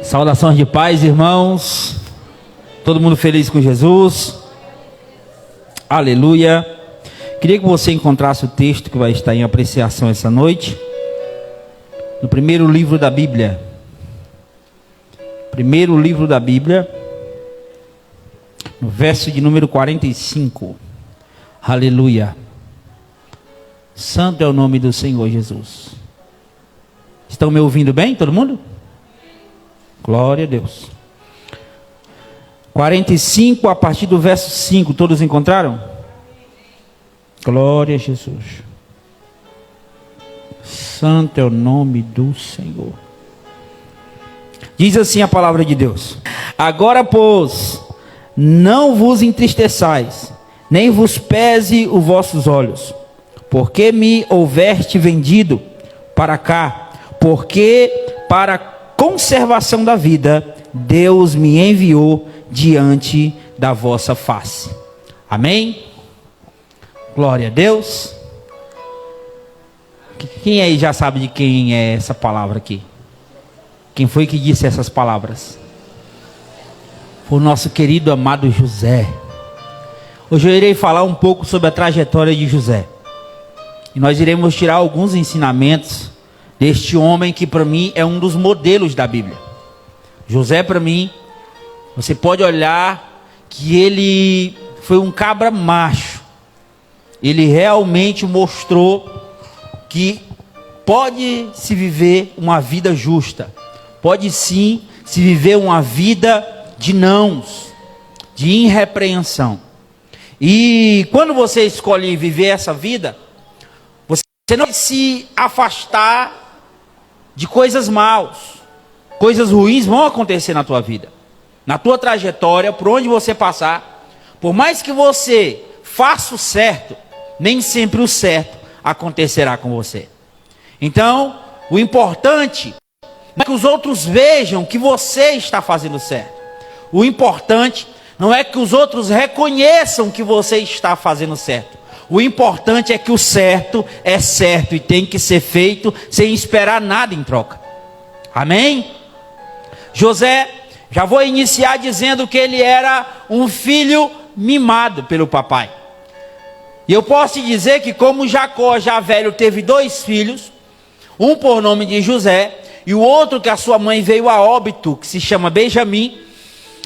Saudações de paz, irmãos. Todo mundo feliz com Jesus? Aleluia. Queria que você encontrasse o texto que vai estar em apreciação essa noite, no primeiro livro da Bíblia. Primeiro livro da Bíblia, no verso de número 45. Aleluia. Santo é o nome do Senhor Jesus. Estão me ouvindo bem, todo mundo? Glória a Deus. 45 a partir do verso 5, todos encontraram? Glória a Jesus. Santo é o nome do Senhor. Diz assim a palavra de Deus: agora, pois, não vos entristeçais, nem vos pese os vossos olhos, porque me houveste vendido para cá, porque para conservação da vida Deus me enviou diante da vossa face. Amém? Glória a Deus. Quem aí já sabe de quem é essa palavra aqui? Quem foi que disse essas palavras? Foi o nosso querido amado José. Hoje eu irei falar um pouco sobre a trajetória de José. E nós iremos tirar alguns ensinamentos deste homem que para mim é um dos modelos da Bíblia. José, para mim, você pode olhar que ele foi um cabra macho. Ele realmente mostrou que pode se viver uma vida justa. Pode sim se viver uma vida de nãos, de irrepreensão. E quando você escolhe viver essa vida, você não vai se afastar de coisas maus. Coisas ruins vão acontecer na tua vida, na tua trajetória, por onde você passar. Por mais que você faça o certo, nem sempre o certo acontecerá com você. Então, o importante não é que os outros vejam que você está fazendo certo. O importante não é que os outros reconheçam que você está fazendo certo. O importante é que o certo é certo e tem que ser feito sem esperar nada em troca. Amém? José, já vou iniciar dizendo que ele era um filho mimado pelo papai. E eu posso te dizer que como Jacó, já velho, teve dois filhos, um por nome de José, e o outro que a sua mãe veio a óbito, que se chama Benjamim,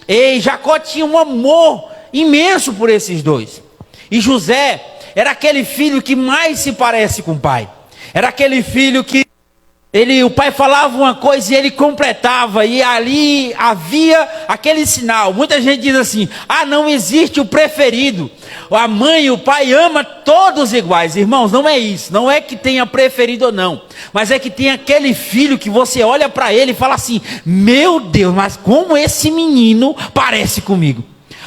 e Jacó tinha um amor imenso por esses dois. E José era aquele filho que mais se parece com o pai. Era aquele filho que o pai falava uma coisa e ele completava, e ali havia aquele sinal. Muita gente diz assim: ah, não existe o preferido. A mãe e o pai amam todos iguais. Irmãos, não é isso. Não é que tenha preferido ou não, mas é que tem aquele filho que você olha para ele e fala assim: meu Deus, mas como esse menino parece comigo.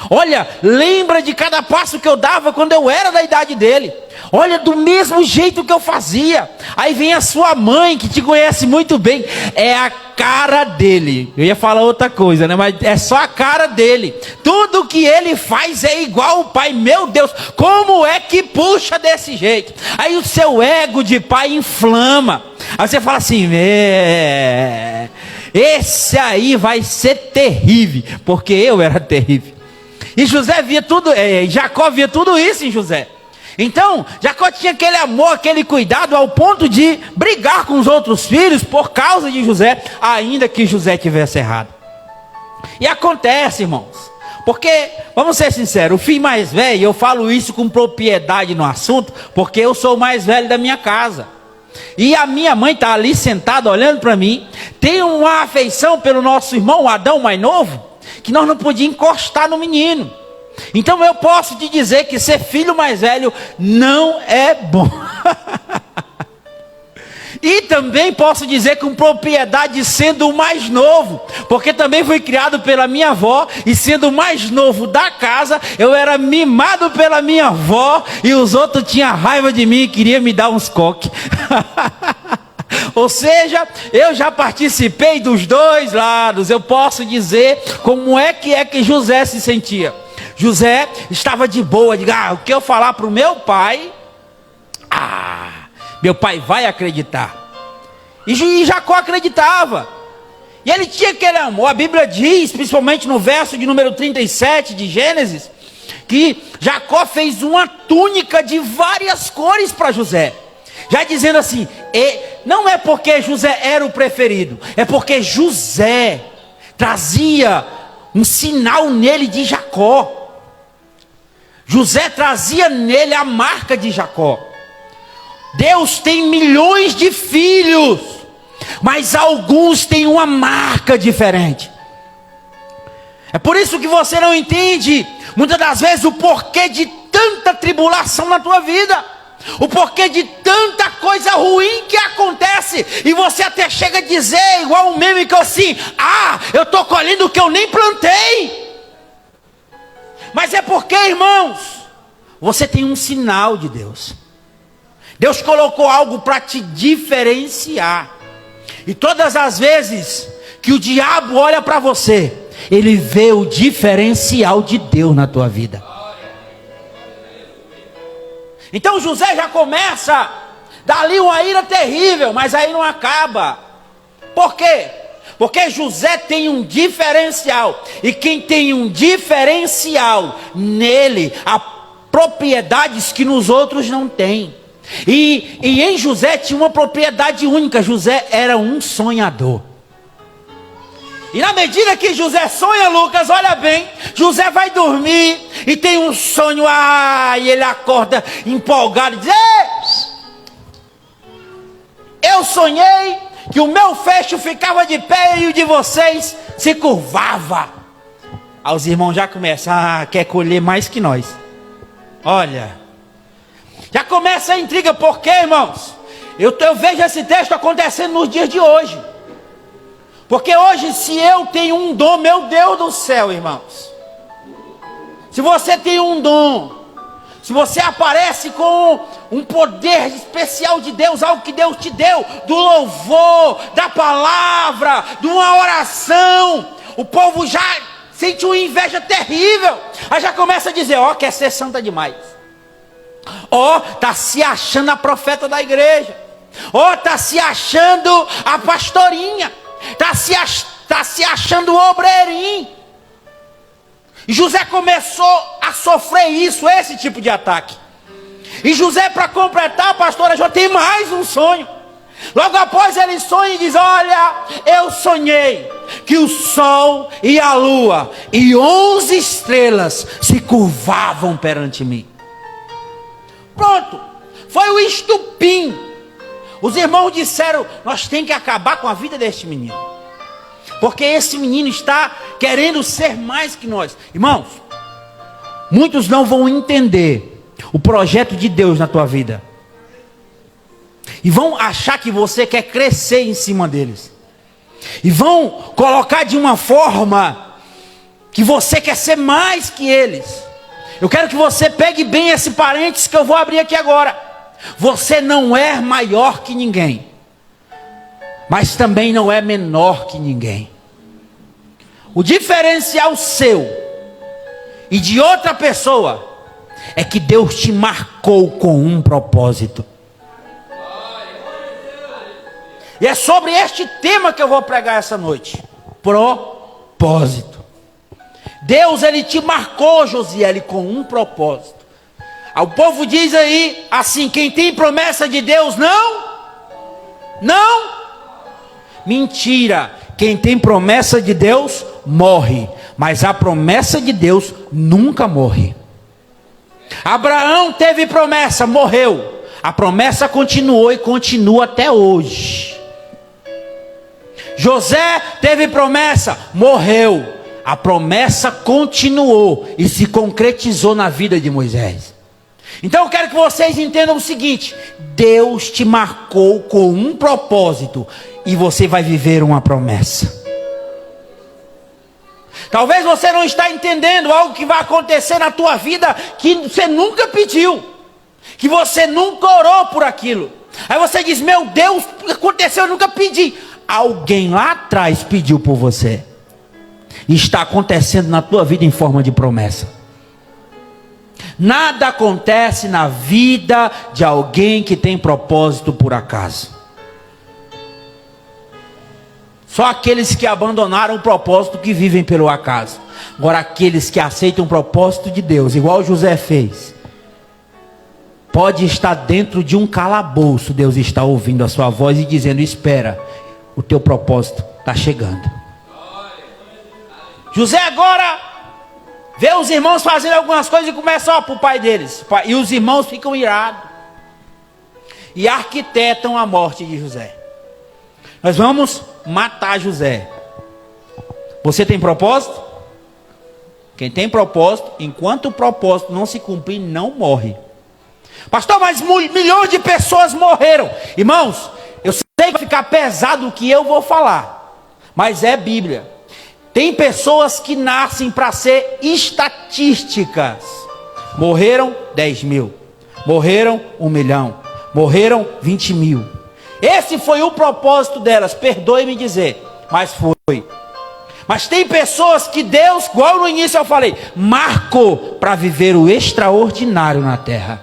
Olha, lembra de cada passo que eu dava quando eu era da idade dele. Olha, do mesmo jeito que eu fazia. Aí vem a sua mãe, que te conhece muito bem. É a cara dele. Eu ia falar outra coisa, né? Mas é só a cara dele. Tudo que ele faz é igual ao pai. Meu Deus, como é que puxa desse jeito? Aí o seu ego de pai inflama. Aí você fala assim: esse aí vai ser terrível. Porque eu era terrível. E José via tudo, Jacó via tudo isso em José. Então, Jacó tinha aquele amor, aquele cuidado, ao ponto de brigar com os outros filhos por causa de José, ainda que José tivesse errado. E acontece, irmãos, porque, vamos ser sinceros, o filho mais velho, eu falo isso com propriedade no assunto, porque eu sou o mais velho da minha casa. E a minha mãe está ali sentada olhando para mim, tem uma afeição pelo nosso irmão Adão mais novo, que nós não podíamos encostar no menino. Então eu posso te dizer que ser filho mais velho não é bom. E também posso dizer com propriedade, sendo o mais novo, porque também fui criado pela minha avó, e sendo o mais novo da casa, eu era mimado pela minha avó, e os outros tinham raiva de mim e queriam me dar uns coques. Ou seja, eu já participei dos dois lados. Eu posso dizer como é que José se sentia. José estava de boa, o que eu falar para o meu pai, meu pai vai acreditar. E Jacó acreditava. E ele tinha aquele amor. A Bíblia diz, principalmente no verso de número 37 de Gênesis, que Jacó fez uma túnica de várias cores para José. Já dizendo assim, não é porque José era o preferido, é porque José trazia um sinal nele de Jacó. José trazia nele a marca de Jacó. Deus tem milhões de filhos, mas alguns têm uma marca diferente. É por isso que você não entende, muitas das vezes, o porquê de tanta tribulação na tua vida. O porquê de tanta coisa ruim que acontece. E você até chega a dizer, igual um meme que eu assim, eu estou colhendo o que eu nem plantei. Mas é porque, irmãos, você tem um sinal de Deus. Deus colocou algo para te diferenciar. E todas as vezes que o diabo olha para você, ele vê o diferencial de Deus na tua vida. Então José já começa dali uma ira terrível, mas aí não acaba. Por quê? Porque José tem um diferencial. E quem tem um diferencial nele, há propriedades que nos outros não tem. E em José tinha uma propriedade única. José era um sonhador. E na medida que José sonha, Lucas, olha bem, José vai dormir e tem um sonho, e ele acorda empolgado e diz, eu sonhei que o meu fecho ficava de pé e o de vocês se curvava. Aí os irmãos já começam, quer colher mais que nós. Olha, já começa a intriga, por quê, irmãos? Eu vejo esse texto acontecendo nos dias de hoje. Porque hoje, se eu tenho um dom, meu Deus do céu, irmãos. Se você tem um dom, se você aparece com um poder especial de Deus, algo que Deus te deu, do louvor, da palavra, de uma oração, o povo já sente uma inveja terrível. Aí já começa a dizer, quer ser santa demais. Tá se achando a profeta da igreja. Tá se achando a pastorinha. Está se achando obreirinho. E José começou a sofrer esse tipo de ataque. E José, para completar, pastora, já tem mais um sonho. Logo após ele sonha e diz, olha, eu sonhei que o sol e a lua e 11 estrelas se curvavam perante mim. Pronto, foi o estupim. Os irmãos disseram, nós temos que acabar com a vida deste menino. Porque esse menino está querendo ser mais que nós. Irmãos, muitos não vão entender o projeto de Deus na tua vida. E vão achar que você quer crescer em cima deles. E vão colocar de uma forma que você quer ser mais que eles. Eu quero que você pegue bem esse parênteses que eu vou abrir aqui agora. Você não é maior que ninguém, mas também não é menor que ninguém. O diferencial seu e de outra pessoa é que Deus te marcou com um propósito. E é sobre este tema que eu vou pregar essa noite. Propósito. Deus, ele te marcou, Josiele, com um propósito. O povo diz aí assim, quem tem promessa de Deus não. Mentira. Quem tem promessa de Deus morre, mas a promessa de Deus nunca morre. Abraão teve promessa, morreu. A promessa continuou e continua até hoje. José teve promessa, morreu. A promessa continuou e se concretizou na vida de Moisés. Então eu quero que vocês entendam o seguinte: Deus te marcou com um propósito e você vai viver uma promessa. Talvez você não está entendendo algo que vai acontecer na tua vida que você nunca pediu, que você nunca orou por aquilo. Aí você diz: meu Deus, aconteceu, eu nunca pedi. Alguém lá atrás pediu por você. E está acontecendo na tua vida em forma de promessa. Nada acontece na vida de alguém que tem propósito por acaso. Só aqueles que abandonaram o propósito que vivem pelo acaso. Agora aqueles que aceitam o propósito de Deus, igual José fez, pode estar dentro de um calabouço, Deus está ouvindo a sua voz e dizendo: espera, o teu propósito está chegando. José agora vê os irmãos fazendo algumas coisas e começa para o pai deles. E os irmãos ficam irados. E arquitetam a morte de José. Nós vamos matar José. Você tem propósito? Quem tem propósito, enquanto o propósito não se cumprir, não morre. Pastor, mas milhões de pessoas morreram. Irmãos, eu sei que vai ficar pesado o que eu vou falar, mas é Bíblia. Tem pessoas que nascem para ser estatísticas. Morreram 10 mil, morreram 1 milhão, morreram 20 mil. Esse foi o propósito delas, perdoe-me dizer, mas foi. Mas tem pessoas que Deus, igual no início eu falei, marcou para viver o extraordinário na terra.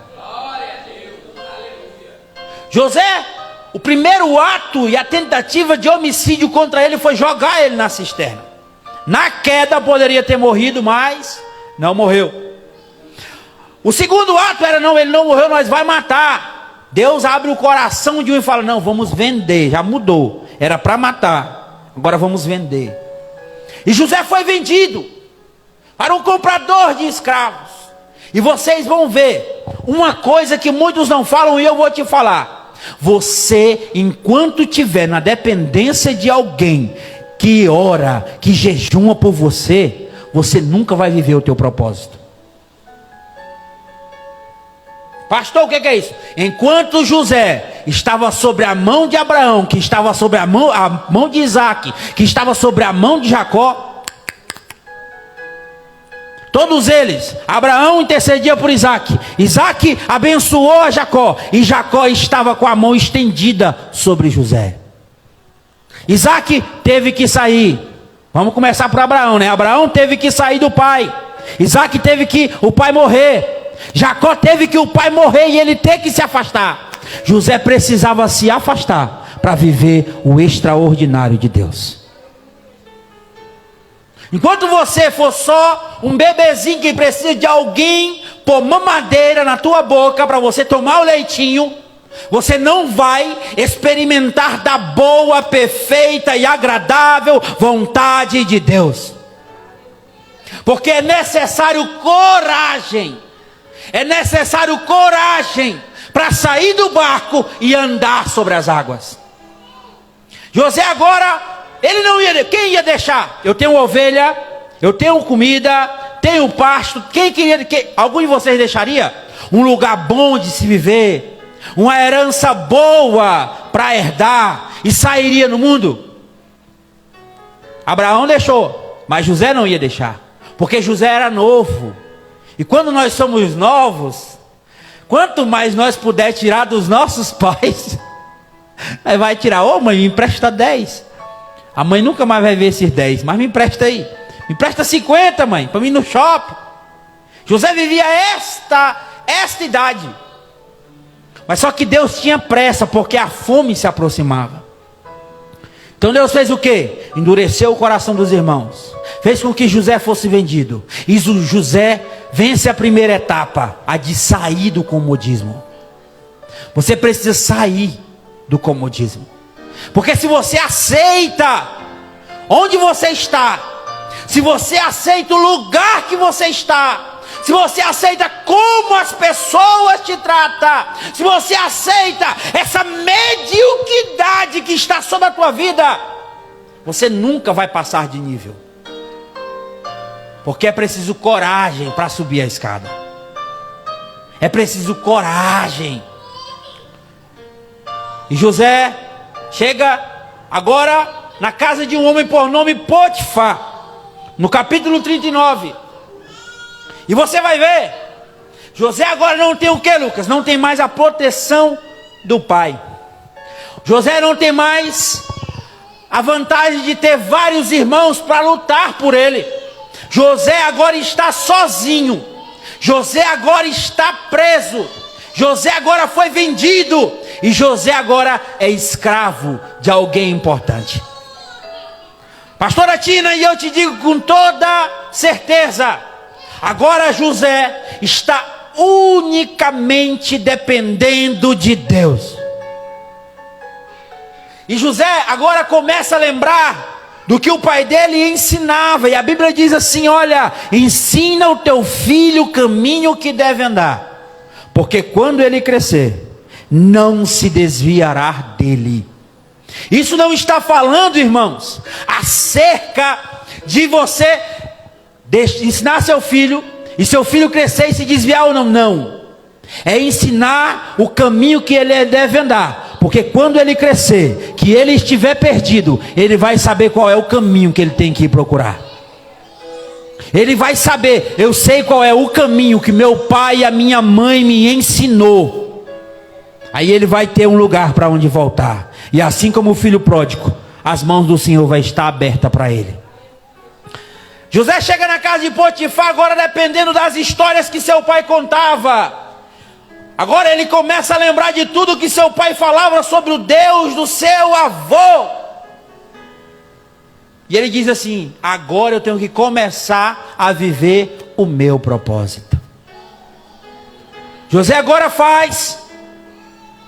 José, o primeiro ato e a tentativa de homicídio contra ele foi jogar ele na cisterna. Na queda poderia ter morrido, mas não morreu. O segundo ato era: não, ele não morreu, nós vai matar. Deus abre o coração de um e fala: não, vamos vender. Já mudou, era para matar, agora vamos vender. E José foi vendido para um comprador de escravos. E vocês vão ver uma coisa que muitos não falam e eu vou te falar. Você, enquanto estiver na dependência de alguém que ora, que jejuma por você, você nunca vai viver o teu propósito. Pastor, o que é isso? Enquanto José estava sobre a mão de Abraão, que estava sobre a mão de Isaac, que estava sobre a mão de Jacó, todos eles, Abraão intercedia por Isaac, Isaac abençoou a Jacó, e Jacó estava com a mão estendida sobre José. Isaac teve que sair. Vamos começar por Abraão, né? Abraão teve que sair do pai. Isaac teve que o pai morrer. Jacó teve que o pai morrer e ele ter que se afastar. José precisava se afastar para viver o extraordinário de Deus. Enquanto você for só um bebezinho que precisa de alguém pôr mamadeira na tua boca para você tomar o leitinho, você não vai experimentar da boa, perfeita e agradável vontade de Deus. Porque é necessário coragem. É necessário coragem para sair do barco e andar sobre as águas. José agora, ele não ia, quem ia deixar? Eu tenho ovelha, eu tenho comida, tenho pasto. Algum de vocês deixaria? Um lugar bom de se viver, uma herança boa para herdar e sairia no mundo? Abraão deixou, mas José não ia deixar, porque José era novo. E quando nós somos novos, quanto mais nós puder tirar dos nossos pais, aí vai tirar: ô mãe, me empresta 10. A mãe nunca mais vai ver esses 10, mas me empresta aí. Me empresta 50, mãe, para mim ir no shopping. José vivia esta idade. Mas só que Deus tinha pressa, porque a fome se aproximava. Então Deus fez o quê? Endureceu o coração dos irmãos. Fez com que José fosse vendido. E José vence a primeira etapa, a de sair do comodismo. Você precisa sair do comodismo. Porque se você aceita onde você está, se você aceita o lugar que você está, se você aceita como as pessoas te tratam, se você aceita essa mediocridade que está sobre a tua vida, você nunca vai passar de nível. Porque é preciso coragem para subir a escada. É preciso coragem. E José chega agora na casa de um homem por nome Potifar, no capítulo 39. E você vai ver, José agora não tem o que, Lucas? Não tem mais a proteção do pai. José não tem mais a vantagem de ter vários irmãos para lutar por ele. José agora está sozinho. José agora está preso. José agora foi vendido. E José agora é escravo de alguém importante. Pastora Tina, e eu te digo com toda certeza, agora José está unicamente dependendo de Deus. E José agora começa a lembrar do que o pai dele ensinava. E a Bíblia diz assim: olha, ensina o teu filho o caminho que deve andar, porque quando ele crescer, não se desviará dele. Isso não está falando, irmãos, acerca de você ensinar seu filho, e seu filho crescer e se desviar ou não. Não. É ensinar o caminho que ele deve andar. Porque quando ele crescer, que ele estiver perdido, ele vai saber qual é o caminho que ele tem que ir procurar. Ele vai saber, eu sei qual é o caminho que meu pai e a minha mãe me ensinou. Aí ele vai ter um lugar para onde voltar. E assim como o filho pródigo, as mãos do Senhor vai estar aberta para ele. José chega na casa de Potifar, agora dependendo das histórias que seu pai contava. Agora ele começa a lembrar de tudo que seu pai falava sobre o Deus do seu avô. E ele diz assim: agora eu tenho que começar a viver o meu propósito. José agora faz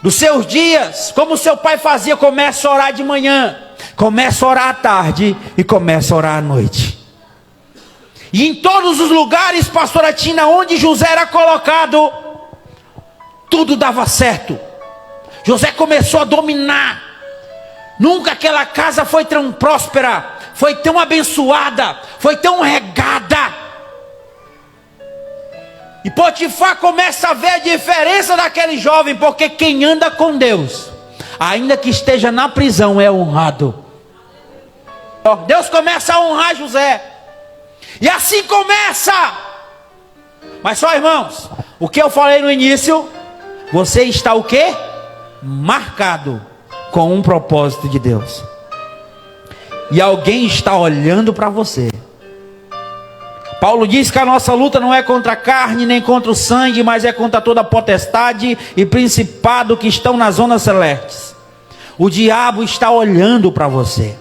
dos seus dias como seu pai fazia. Começa a orar de manhã, começa a orar à tarde e começa a orar à noite. E em todos os lugares, pastora Tina, onde José era colocado, tudo dava certo. José começou a dominar. Nunca aquela casa foi tão próspera, foi tão abençoada, foi tão regada. E Potifar começa a ver a diferença daquele jovem, porque quem anda com Deus, ainda que esteja na prisão, é honrado. Deus começa a honrar José. E assim começa. Mas só, irmãos, o que eu falei no início, você está o quê? Marcado com um propósito de Deus. E alguém está olhando para você. Paulo diz que a nossa luta não é contra a carne nem contra o sangue, mas é contra toda a potestade e principado que estão nas zonas celestes. O diabo está olhando para você.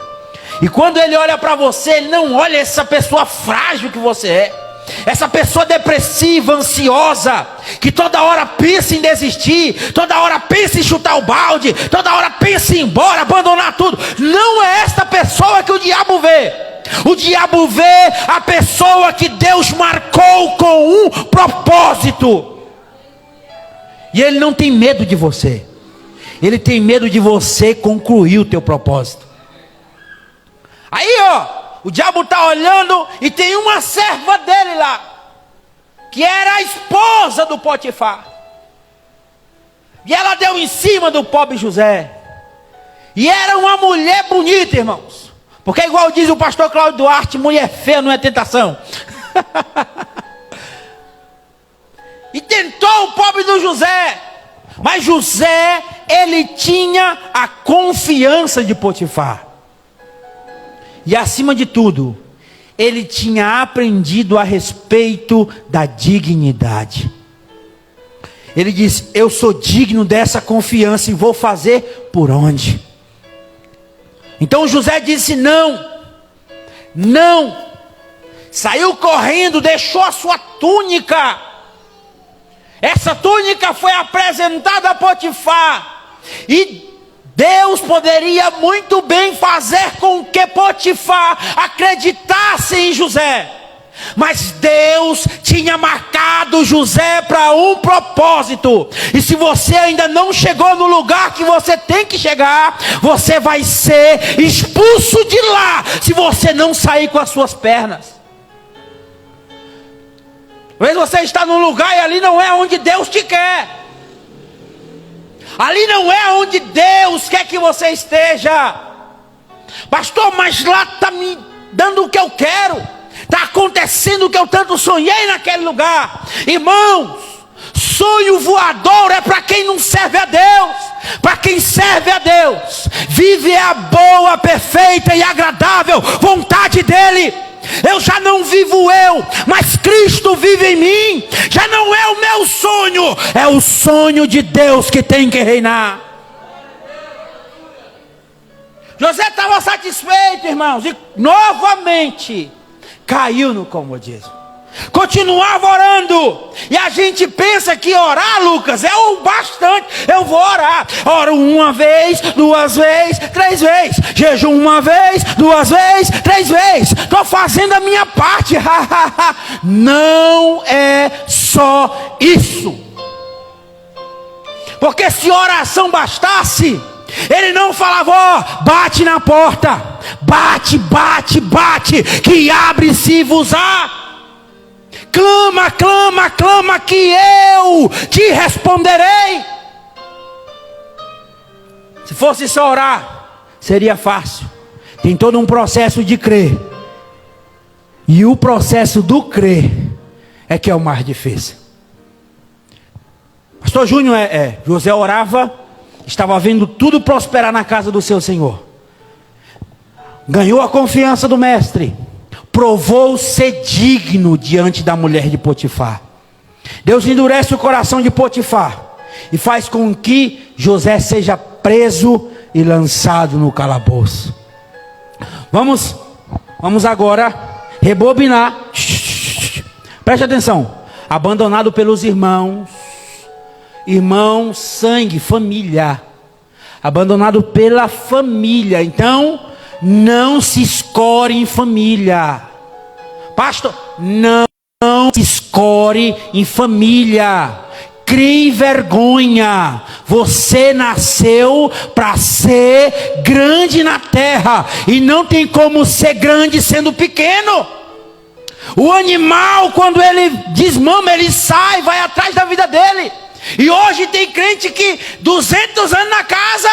E quando ele olha para você, ele não olha essa pessoa frágil que você é. Essa pessoa depressiva, ansiosa, que toda hora pensa em desistir, toda hora pensa em chutar o balde, toda hora pensa em ir embora, abandonar tudo. Não é esta pessoa que o diabo vê. O diabo vê a pessoa que Deus marcou com um propósito. E ele não tem medo de você. Ele tem medo de você concluir o teu propósito. Aí, o diabo está olhando e tem uma serva dele lá, que era a esposa do Potifar. E ela deu em cima do pobre José. E era uma mulher bonita, irmãos. Porque igual diz o pastor Cláudio Duarte, mulher feia não é tentação. E tentou o pobre do José. Mas José, ele tinha a confiança de Potifar. E acima de tudo, ele tinha aprendido a respeito da dignidade. Ele disse: eu sou digno dessa confiança e vou fazer por onde? Então José disse não. Não. Saiu correndo, deixou a sua túnica. Essa túnica foi apresentada a Potifar. E Deus poderia muito bem fazer com que Potifar acreditasse em José. Mas Deus tinha marcado José para um propósito. E se você ainda não chegou no lugar que você tem que chegar, você vai ser expulso de lá, se você não sair com as suas pernas. Talvez você está num lugar e ali não é onde Deus te quer. Ali não é onde Deus quer que você esteja. Pastor, mas lá está me dando o que eu quero. Está acontecendo o que eu tanto sonhei naquele lugar. Irmãos, sonho voador é para quem não serve a Deus. Para quem serve a Deus, vive a boa, perfeita e agradável vontade dEle. Eu já não vivo eu, mas Cristo vive em mim. Já não é o meu sonho, é o sonho de Deus que tem que reinar. José estava satisfeito, irmãos, e novamente caiu no comodismo. Continuava orando. E a gente pensa que orar, Lucas, é o bastante. Eu vou orar. Oro uma vez, 2 vezes, 3 vezes. Jejum uma vez, 2 vezes, 3 vezes. Estou fazendo a minha parte. Não é só isso. Porque se oração bastasse, ele não falava, ó, bate na porta. Bate, bate, bate, que abre-se-vos-á. Clama, clama, clama, que eu te responderei. Se fosse só orar, seria fácil. Tem todo um processo de crer. E o processo do crer é que é o mais difícil. Pastor Júnior, José orava, estava vendo tudo prosperar na casa do seu senhor. Ganhou a confiança do mestre. Provou ser digno diante da mulher de Potifar. Deus endurece o coração de Potifar e faz com que José seja preso e lançado no calabouço. Vamos agora rebobinar. Preste atenção. Abandonado pelos irmãos, sangue, família. Abandonado pela família. Então, não se escore em família. Pastor, não se escore em família. Crie vergonha. Você nasceu para ser grande na terra. E não tem como ser grande sendo pequeno. O animal, quando ele desmama, ele sai, vai atrás da vida dele. E hoje tem crente que 200 anos na casa.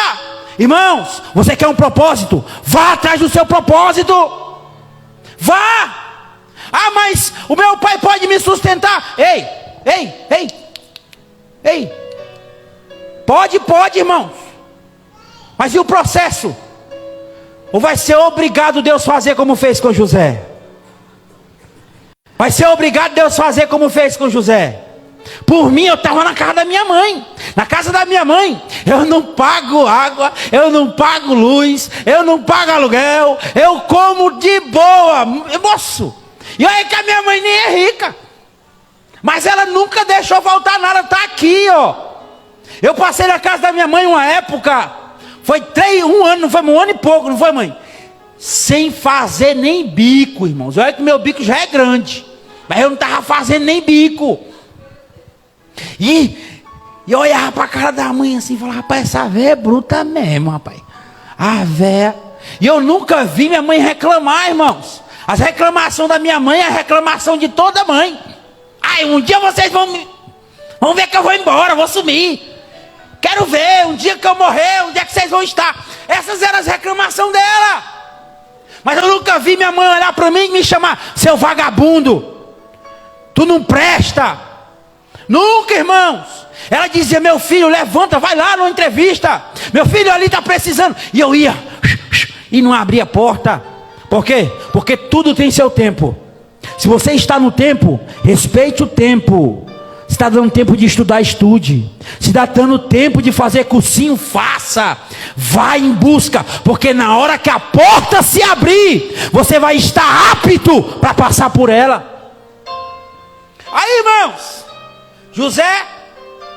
Irmãos, você quer um propósito? Vá atrás do seu propósito. Vá. Ah, mas o meu pai pode me sustentar. Ei. Pode, irmãos. Mas e o processo? Ou vai ser obrigado Deus fazer como fez com José? Vai ser obrigado Deus fazer como fez com José? Por mim, eu estava na casa da minha mãe. Na casa da minha mãe, eu não pago água, eu não pago luz, eu não pago aluguel, eu como de boa, moço. E olha que a minha mãe nem é rica, mas ela nunca deixou faltar nada, está aqui, ó. Eu passei na casa da minha mãe uma época, foi 1 ano, não foi um ano e pouco, não foi, mãe? Sem fazer nem bico, irmãos. Olha que meu bico já é grande, mas eu não estava fazendo nem bico. E eu olhava para a cara da mãe assim e falava, rapaz, essa véia é bruta mesmo, rapaz. A véia. E eu nunca vi minha mãe reclamar, irmãos. As reclamações da minha mãe é a reclamação de toda mãe. Ai, um dia vocês vão ver que eu vou embora, vou sumir. Quero ver, um dia que eu morrer, onde é que vocês vão estar. Essas eram as reclamações dela. Mas eu nunca vi minha mãe olhar para mim e me chamar, seu vagabundo. Tu não presta. Nunca, irmãos. Ela dizia, meu filho, levanta, vai lá numa entrevista. Meu filho ali está precisando. E eu ia e não abria a porta. Por quê? Porque tudo tem seu tempo. Se você está no tempo, respeite o tempo. Se está dando tempo de estudar, estude. Se está dando tempo de fazer cursinho, faça. Vai em busca. Porque na hora que a porta se abrir, você vai estar apto para passar por ela. Aí, irmãos, José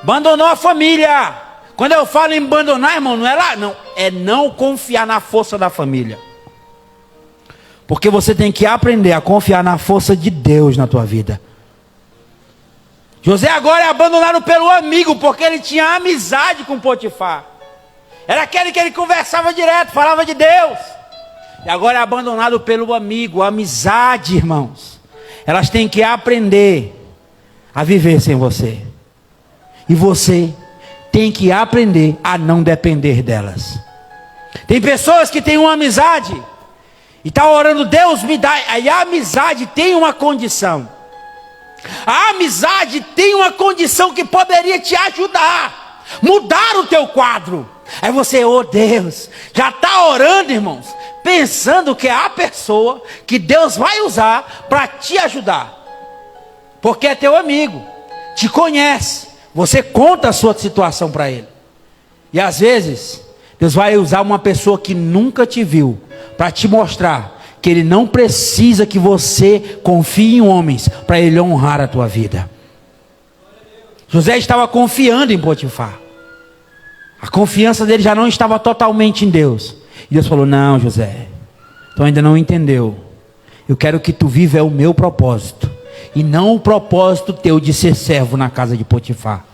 abandonou a família. Quando eu falo em abandonar, irmão, não é lá, não. É não confiar na força da família. Porque você tem que aprender a confiar na força de Deus na tua vida. José agora é abandonado pelo amigo, porque ele tinha amizade com Potifar. Era aquele que ele conversava direto, falava de Deus. E agora é abandonado pelo amigo. A amizade, irmãos, elas têm que aprender a viver sem você. E você tem que aprender a não depender delas. Tem pessoas que têm uma amizade e está orando, Deus me dá. Aí a amizade tem uma condição. A amizade tem uma condição que poderia te ajudar, mudar o teu quadro. Aí você, oh Deus, já está orando, irmãos, pensando que é a pessoa que Deus vai usar para te ajudar. Porque é teu amigo, te conhece, você conta a sua situação para ele. E às vezes, Deus vai usar uma pessoa que nunca te viu para te mostrar que Ele não precisa que você confie em homens para Ele honrar a tua vida. José estava confiando em Potifar. A confiança dele já não estava totalmente em Deus. E Deus falou: não, José, tu ainda não entendeu. Eu quero que tu viva o meu propósito, e não o propósito teu de ser servo na casa de Potifar.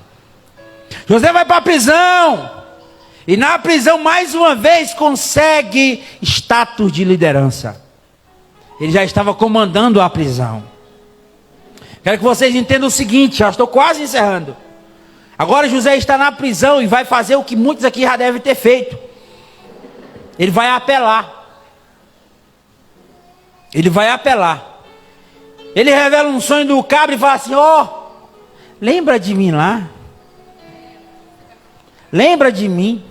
José vai para a prisão. E na prisão, mais uma vez, consegue status de liderança. Ele já estava comandando a prisão. Quero que vocês entendam o seguinte, já estou quase encerrando. Agora José está na prisão e vai fazer o que muitos aqui já devem ter feito. Ele vai apelar. Ele vai apelar. Ele revela um sonho do cabra e fala assim: ó, lembra de mim lá? Lembra de mim?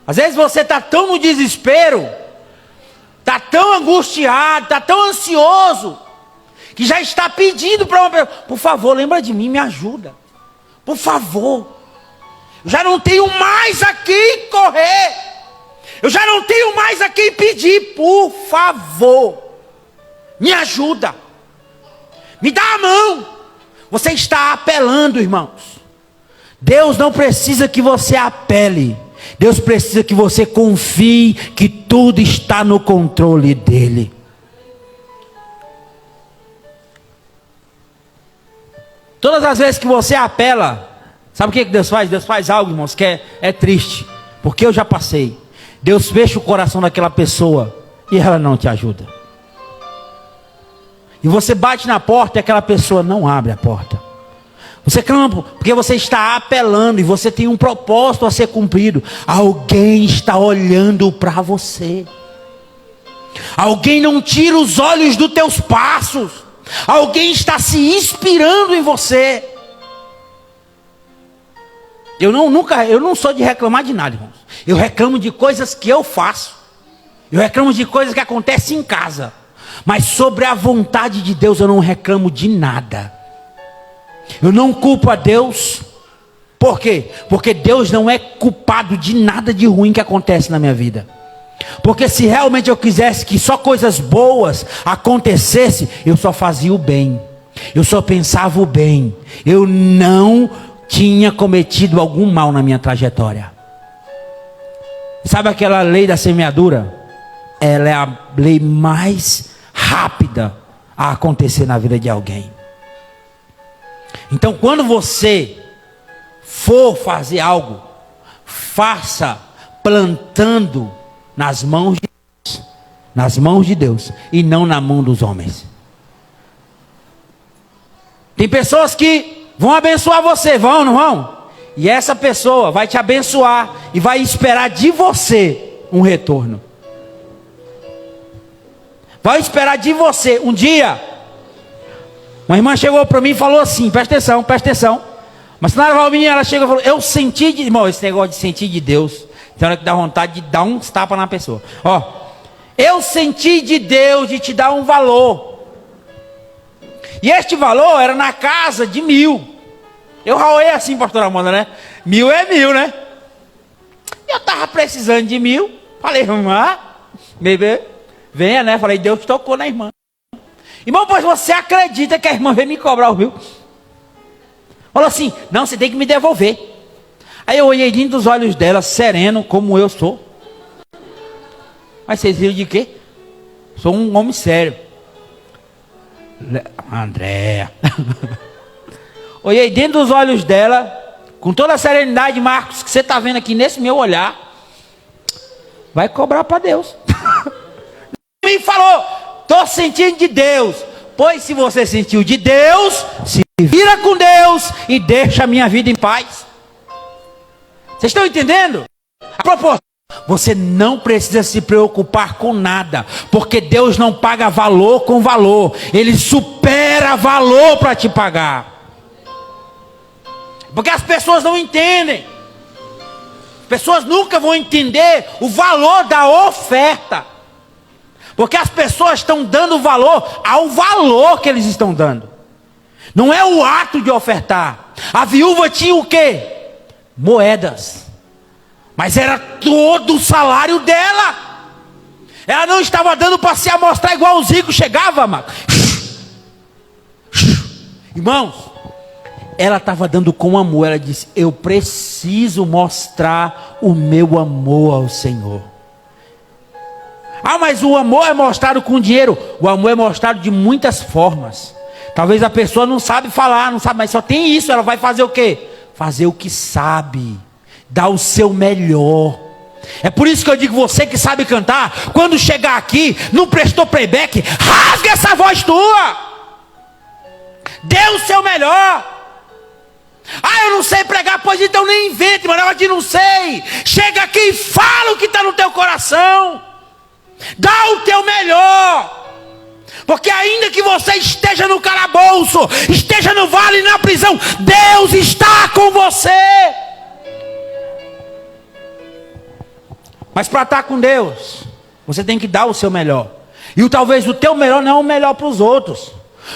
Às vezes você está tão no desespero, está tão angustiado, está tão ansioso, que já está pedindo para uma pessoa: por favor, lembra de mim, me ajuda. Por favor. Eu já não tenho mais a quem correr. Eu já não tenho mais a quem pedir. Por favor, me ajuda. Me dá a mão. Você está apelando, irmãos. Deus não precisa que você apele. Deus precisa que você confie que tudo está no controle dele. Todas as vezes que você apela, sabe o que Deus faz? Deus faz algo, irmãos, que é triste, porque eu já passei. Deus fecha o coração daquela pessoa e ela não te ajuda. E você bate na porta e aquela pessoa não abre a porta. Você clama porque você está apelando e você tem um propósito a ser cumprido. Alguém está olhando para você. Alguém não tira os olhos dos teus passos. Alguém está se inspirando em você. Eu não sou de reclamar de nada, irmãos. Eu reclamo de coisas que eu faço. Eu reclamo de coisas que acontecem em casa. Mas sobre a vontade de Deus eu não reclamo de nada. Eu não culpo a Deus. Por quê? Porque Deus não é culpado de nada de ruim que acontece na minha vida. Porque se realmente eu quisesse que só coisas boas acontecessem, eu só fazia o bem. Eu só pensava o bem. Eu não tinha cometido algum mal na minha trajetória. Sabe aquela lei da semeadura? Ela é a lei mais rápida a acontecer na vida de alguém. Então, quando você for fazer algo, faça plantando nas mãos de Deus e não na mão dos homens. Tem pessoas que vão abençoar você, vão, não vão? E essa pessoa vai te abençoar e vai esperar de você um retorno. Vai esperar de você. Um dia, uma irmã chegou para mim e falou assim: presta atenção. Mas na Valminha ela chegou e falou: eu senti de... Irmão, esse negócio de sentir de Deus, tem hora que dá vontade de dar uns tapas na pessoa. Ó, eu senti de Deus de te dar um valor. E este valor era na casa de 1.000. Eu ralei assim, pastor Amanda, né? 1.000 é 1.000, né? Eu estava precisando de 1.000. Falei: irmã, bebê, venha, né? Falei: Deus tocou na irmã. Irmão, pois você acredita que a irmã veio me cobrar o 1.000? Falou assim: não, você tem que me devolver. Aí eu olhei dentro dos olhos dela, sereno, como eu sou. Mas vocês viram de quê? Sou um homem sério. Andréa. Olhei dentro dos olhos dela, com toda a serenidade, Marcos, que você está vendo aqui nesse meu olhar. Vai cobrar para Deus. Me falou: estou sentindo de Deus. Pois se você sentiu de Deus, se vira com Deus e deixa a minha vida em paz. Vocês estão entendendo? A propósito, você não precisa se preocupar com nada, porque Deus não paga valor com valor. Ele supera valor para te pagar. Porque as pessoas não entendem. As pessoas nunca vão entender o valor da oferta. Porque as pessoas estão dando valor ao valor que eles estão dando. Não é o ato de ofertar. A viúva tinha o quê? Moedas. Mas era todo o salário dela. Ela não estava dando para se amostrar igual os ricos chegavam, mano. Irmãos, ela estava dando com amor. Ela disse: eu preciso mostrar o meu amor ao Senhor. Ah, mas o amor é mostrado com dinheiro. O amor é mostrado de muitas formas. Talvez a pessoa não sabe falar, não sabe, mas só tem isso. Ela vai fazer o quê? Fazer o que sabe. Dar o seu melhor. É por isso que eu digo, você que sabe cantar, quando chegar aqui, não prestou playback, rasga essa voz tua. Dê o seu melhor. Ah, eu não sei pregar, pois então nem invente, mas ela diz: não sei. Chega aqui e fala o que está no teu coração. Dá o teu melhor. Porque ainda que você esteja no calabouço, esteja no vale, na prisão, Deus está com você. Mas para estar com Deus, você tem que dar o seu melhor. E talvez o teu melhor não é o melhor para os outros.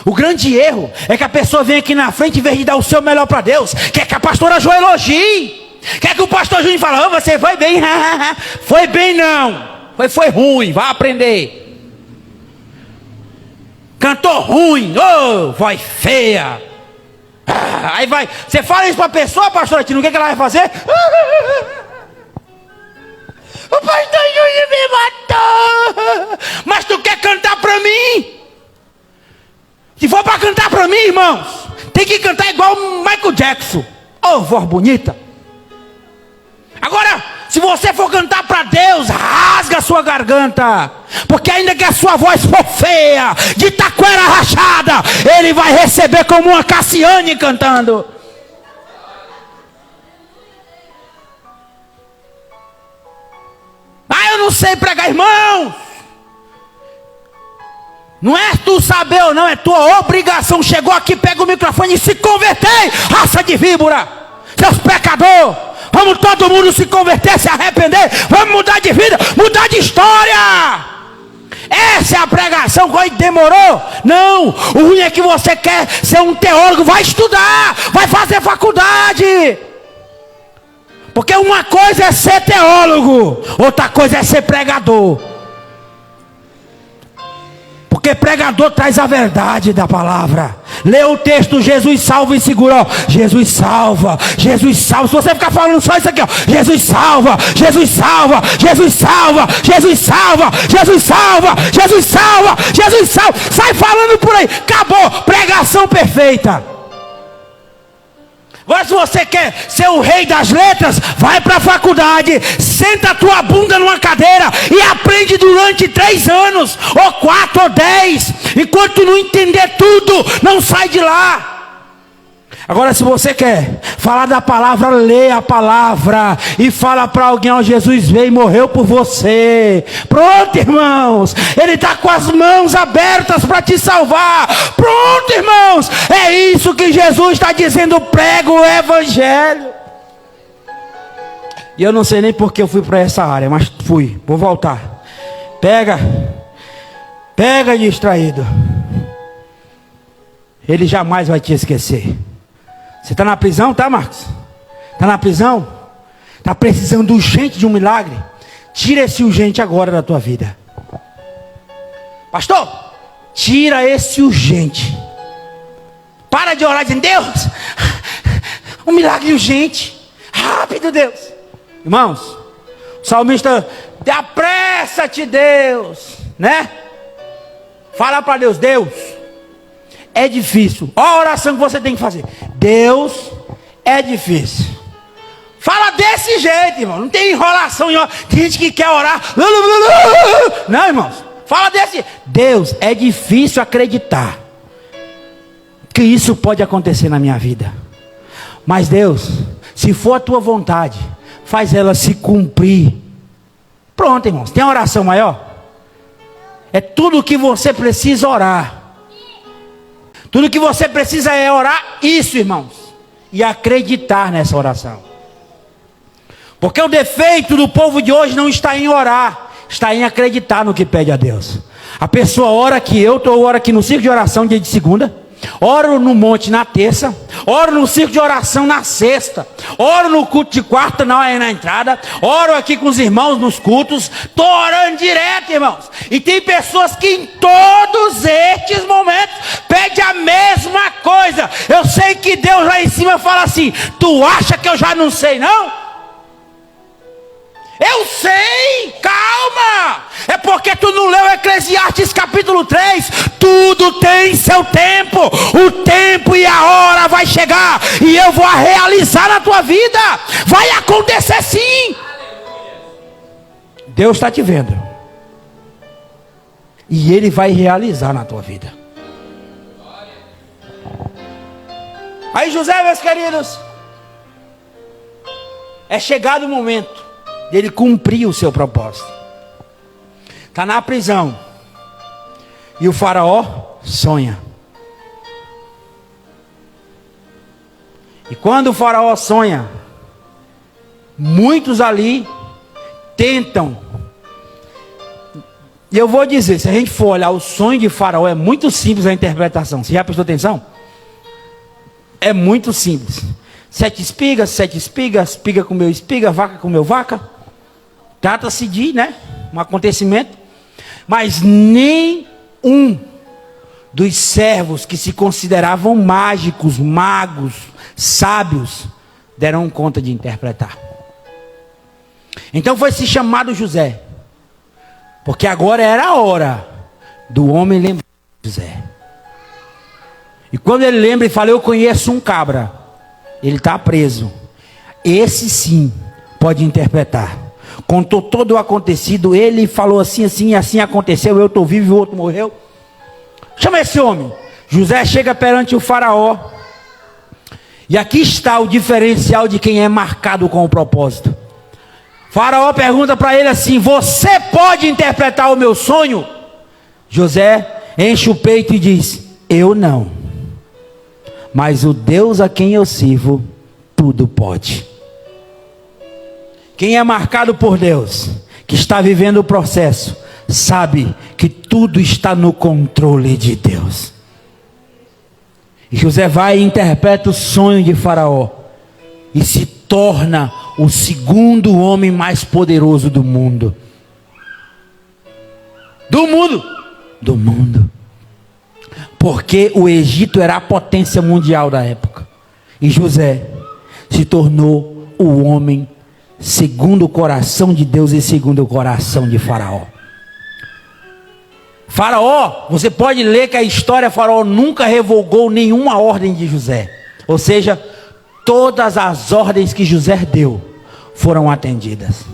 O grande erro é que a pessoa vem aqui na frente, em vez de dar o seu melhor para Deus, quer que a pastora Jo elogie. Quer que o pastor Júnior fale: oh, você foi bem. Foi bem não. Foi ruim, vai aprender. Cantou ruim, oh, voz feia. Aí vai, você fala isso para a pessoa, pastora Tina, o que ela vai fazer? O pastor Júnior me matou. Mas tu quer cantar para mim? Se for para cantar para mim, irmãos, tem que cantar igual Michael Jackson. Oh, voz bonita. Agora, se você for cantar para Deus, rasga a sua garganta. Porque ainda que a sua voz for feia, de taquera rachada, Ele vai receber como uma Cassiane cantando. Ah, eu não sei pregar, irmãos. Não é tu saber ou não, é tua obrigação. Chegou aqui, pega o microfone e se convertei, raça de víbora, seus pecadores. Vamos todo mundo se converter, se arrepender. Vamos mudar de vida, mudar de história. Essa é a pregação. Quando demorou? Não. O ruim é que você quer ser um teólogo. Vai estudar, vai fazer faculdade. Porque uma coisa é ser teólogo, outra coisa é ser pregador. Porque pregador traz a verdade da palavra. Lê o texto: Jesus salva, e segura, ó. Jesus salva, Jesus salva. Se você ficar falando só isso aqui, ó: Jesus salva, Jesus salva, Jesus salva, Jesus salva, Jesus salva, Jesus salva, Jesus salva. Sai falando por aí, acabou, pregação perfeita. Agora, se você quer ser o rei das letras, vai para a faculdade, senta a tua bunda numa cadeira e aprende durante 3 anos, ou 4 ou 10. Enquanto tu não entender tudo, não sai de lá. Agora, se você quer falar da palavra, lê a palavra e fala para alguém: ó, Jesus veio e morreu por você. Pronto, irmãos, Ele está com as mãos abertas para te salvar. Pronto, irmãos, é isso que Jesus está dizendo: prega o evangelho. E eu não sei nem porque eu fui para essa área, mas fui, vou voltar. Pega distraído. Ele jamais vai te esquecer. Você está na prisão, tá, Marcos? Está na prisão? Está precisando urgente de um milagre? Tira esse urgente agora da tua vida. Pastor, tira esse urgente. Para de orar dizendo: Deus, um milagre urgente. Rápido, Deus. Irmãos, o salmista: apressa-te, Deus, né? Fala para Deus: Deus, é difícil. Olha a oração que você tem que fazer. Deus, é difícil. Fala desse jeito, irmão. Não tem enrolação. Tem gente que quer orar. Não, irmãos. Fala desse. Deus, é difícil acreditar que isso pode acontecer na minha vida. Mas Deus, se for a tua vontade, faz ela se cumprir. Pronto, irmãos. Tem oração maior? É tudo o que você precisa orar. Tudo que você precisa é orar isso, irmãos, e acreditar nessa oração. Porque o defeito do povo de hoje não está em orar, está em acreditar no que pede a Deus. A pessoa ora aqui, eu oro aqui no círculo de oração dia de segunda, oro no monte na terça, oro no círculo de oração na sexta, oro no culto de quarta na entrada, oro aqui com os irmãos nos cultos, estou orando direto, irmãos. E tem pessoas que em todos estes momentos pedem a mesma coisa. Eu sei que Deus lá em cima fala assim: tu acha que eu já não sei não? Eu sei, calma. É porque tu não leu Eclesiastes capítulo 3. Tudo tem seu tempo. O tempo e a hora vai chegar, e eu vou realizar na tua vida. Vai acontecer sim. Deus está te vendo, e Ele vai realizar na tua vida. Aí José, meus queridos, é chegado o momento dele cumprir o seu propósito. Está na prisão, e o faraó sonha. E quando o faraó sonha, muitos ali tentam. E eu vou dizer, se a gente for olhar o sonho de faraó, é muito simples a interpretação. Você já prestou atenção? É muito simples. 7 espigas, espiga com meu espiga, vaca com meu vaca. Trata-se de, um acontecimento. Mas nem um dos servos que se consideravam mágicos, magos, sábios, deram conta de interpretar. Então foi se chamado José, porque agora era a hora do homem lembrar de José. E quando ele lembra e fala: eu conheço um cabra, ele está preso. Esse sim pode interpretar. Contou todo o acontecido. Ele falou assim, assim e assim aconteceu. Eu estou vivo e o outro morreu. Chama esse homem. José chega perante o faraó. E aqui está o diferencial de quem é marcado com o propósito. Faraó pergunta para ele assim: você pode interpretar o meu sonho? José enche o peito e diz: eu não, mas o Deus a quem eu sirvo tudo pode. Quem é marcado por Deus, que está vivendo o processo, sabe que tudo está no controle de Deus. E José vai e interpreta o sonho de Faraó e se torna o segundo homem mais poderoso do mundo. Do mundo. Porque o Egito era a potência mundial da época. E José se tornou o homem segundo o coração de Deus e segundo o coração de Faraó. Faraó, você pode ler que a história, Faraó nunca revogou nenhuma ordem de José. Ou seja, todas as ordens que José deu foram atendidas.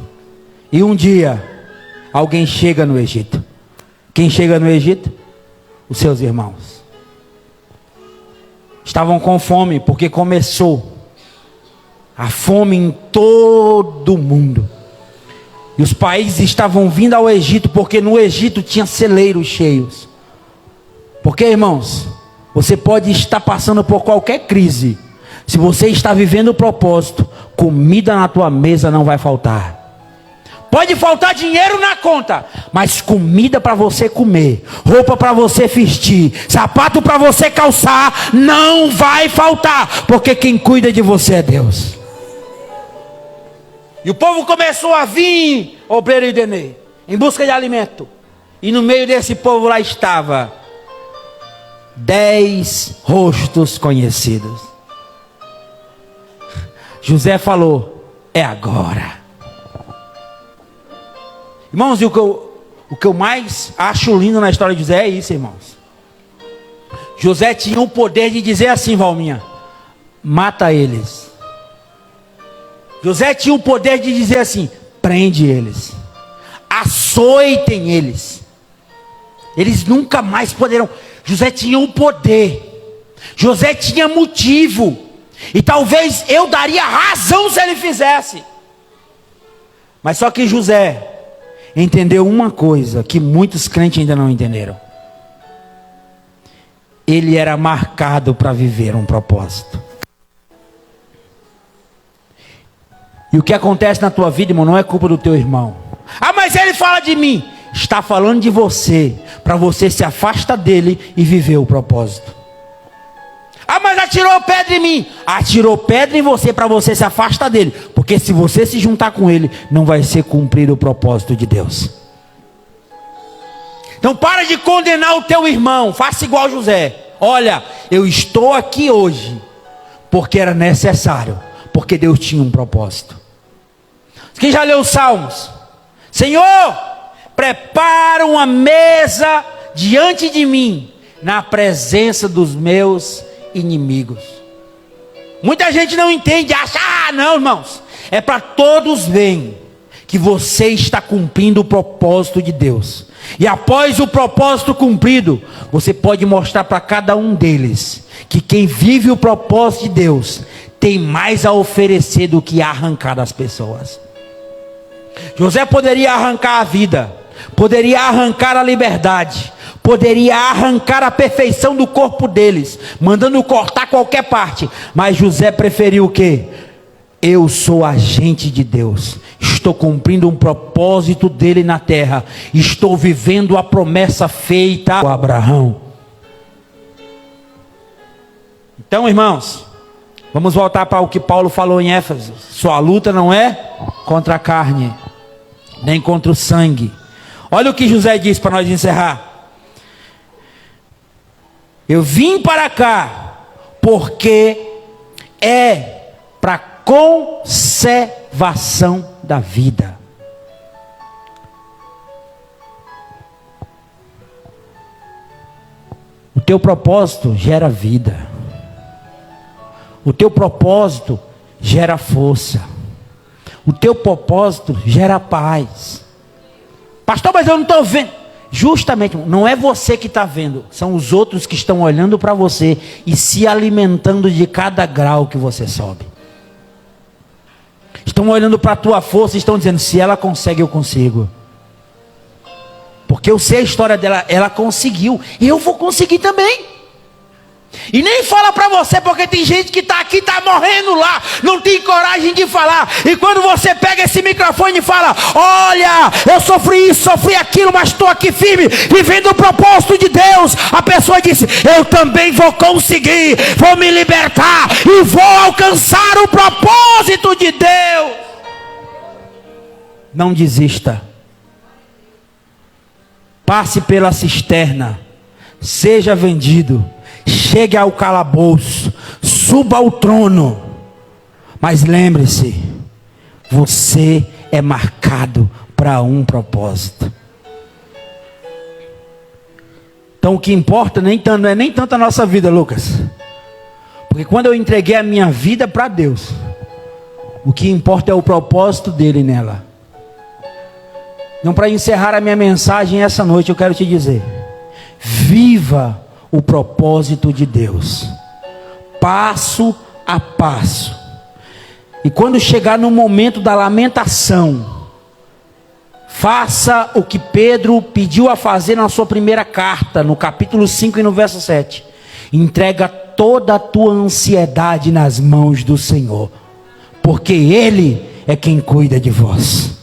E um dia, alguém chega no Egito. Quem chega no Egito? Os seus irmãos. Estavam com fome, porque começou a fome em todo o mundo. E os países estavam vindo ao Egito, porque no Egito tinha celeiros cheios. Porque, irmãos, você pode estar passando por qualquer crise. Se você está vivendo o propósito, comida na tua mesa não vai faltar. Pode faltar dinheiro na conta, mas comida para você comer, roupa para você vestir, sapato para você calçar, não vai faltar, porque quem cuida de você é Deus. E o povo começou a vir, obreiro e Denê, em busca de alimento. E no meio desse povo lá estava 10 rostos conhecidos. José falou: é agora. Irmãos, e o que eu mais acho lindo na história de José é isso, irmãos. José tinha o poder de dizer assim: Valminha, mata eles. José tinha o poder de dizer assim: prende eles, açoitem eles, eles nunca mais poderão. José tinha o poder, José tinha motivo, e talvez eu daria razão se ele fizesse. Mas só que José entendeu uma coisa que muitos crentes ainda não entenderam: ele era marcado para viver um propósito. E o que acontece na tua vida, irmão, não é culpa do teu irmão. Ah, mas ele fala de mim. Está falando de você, para você se afastar dele e viver o propósito. Ah, mas atirou pedra em mim. Atirou pedra em você para você se afastar dele. Porque se você se juntar com ele, não vai ser cumprido o propósito de Deus. Então para de condenar o teu irmão. Faça igual José. Olha, eu estou aqui hoje porque era necessário. Porque Deus tinha um propósito. Quem já leu os Salmos? Senhor, prepara uma mesa diante de mim, na presença dos meus inimigos. Muita gente não entende, acha, não, irmãos, é para todos verem que você está cumprindo o propósito de Deus. E após o propósito cumprido, você pode mostrar para cada um deles que quem vive o propósito de Deus tem mais a oferecer do que arrancar das pessoas. José poderia arrancar a vida, poderia arrancar a liberdade, poderia arrancar a perfeição do corpo deles, mandando cortar qualquer parte. Mas José preferiu o quê? Eu sou agente de Deus, estou cumprindo um propósito dele na terra, estou vivendo a promessa feita a Abraão. Então, irmãos, vamos voltar para o que Paulo falou em Éfeso. Sua luta não é contra a carne, nem contra o sangue. Olha o que José diz para nós encerrar. Eu vim para cá porque é para conservação da vida. O teu propósito gera vida. O teu propósito gera força. O teu propósito gera paz. Pastor, mas eu não estou vendo. Justamente, não é você que está vendo, são os outros que estão olhando para você e se alimentando de cada grau que você sobe. Estão olhando para a tua força e estão dizendo, se ela consegue, eu consigo. Porque eu sei a história dela, ela conseguiu, eu vou conseguir também. E nem fala para você, porque tem gente que está aqui, está morrendo lá, não tem coragem de falar. E quando você pega esse microfone e fala, olha, eu sofri isso, sofri aquilo, mas estou aqui firme, vivendo o propósito de Deus. A pessoa disse, eu também vou conseguir, vou me libertar e vou alcançar o propósito de Deus. Não desista. Passe pela cisterna, seja vendido, chegue ao calabouço, suba ao trono, mas lembre-se, você é marcado para um propósito. Então o que importa não é nem tanto a nossa vida, Lucas, porque quando eu entreguei a minha vida para Deus, o que importa é o propósito dele nela. Então, para encerrar a minha mensagem essa noite, eu quero te dizer, viva o propósito de Deus, passo a passo. E quando chegar no momento da lamentação, faça o que Pedro pediu a fazer na sua primeira carta, no capítulo 5 e no verso 7. Entrega toda a tua ansiedade nas mãos do Senhor, porque Ele é quem cuida de vós.